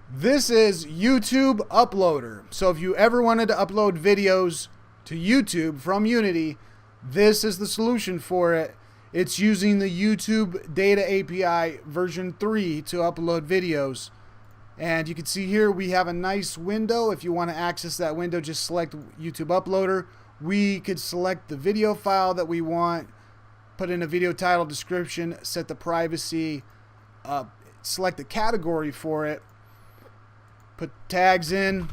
This is YouTube Uploader. So if you ever wanted to upload videos to YouTube from Unity, this is the solution for it. It's using the YouTube Data API version 3 to upload videos. And you can see here we have a nice window. If you want to access that window, just select YouTube Uploader. We could select the video file that we want, put in a video title description, set the privacy, select the category for it, put tags in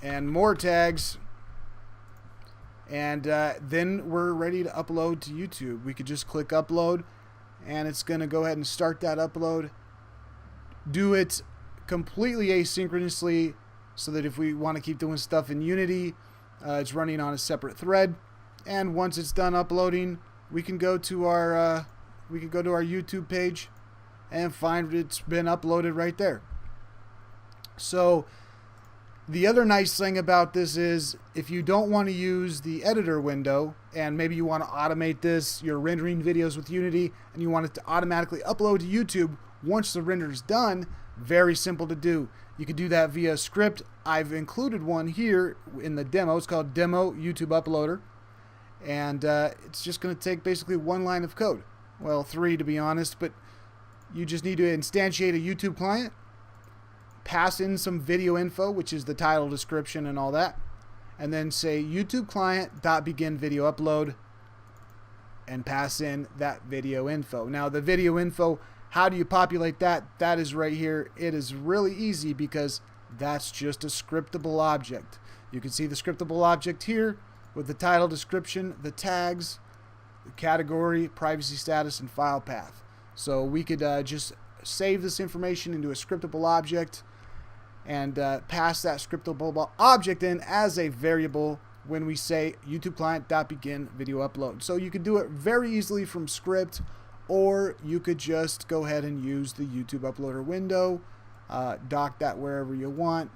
and more tags, and then we're ready to upload to YouTube. We could just click upload and it's going to go ahead and start that upload. Do it completely asynchronously so that if we want to keep doing stuff in Unity, it's running on a separate thread. And once it's done uploading, we can go to our YouTube page and find it's been uploaded right there. So the other nice thing about this is if you don't want to use the editor window and maybe you want to automate this, you're rendering videos with Unity and you want it to automatically upload to YouTube once the render is done, very simple to do. You can do that via script. I've included one here in the demo. It's called Demo YouTube Uploader. And it's just going to take basically one line of code. Well, 3 to be honest, but you just need to instantiate a YouTube client, pass in some video info, which is the title, description, and all that, and then say YouTube client.begin video upload and pass in that video info. Now the video info, how do you populate that? That is right here. It is really easy because that's just a scriptable object. You can see the scriptable object here with the title, description, the tags, the category, privacy status, and file path. So we could just save this information into a scriptable object and pass that scriptable object in as a variable when we say YouTube client.begin video upload. So you could do it very easily from script, or you could just go ahead and use the YouTube Uploader window, dock that wherever you want,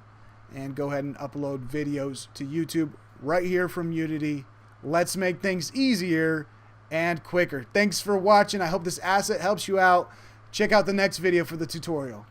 and go ahead and upload videos to YouTube right here from Unity. Let's make things easier and quicker. Thanks for watching. I hope this asset helps you out. Check out the next video for the tutorial.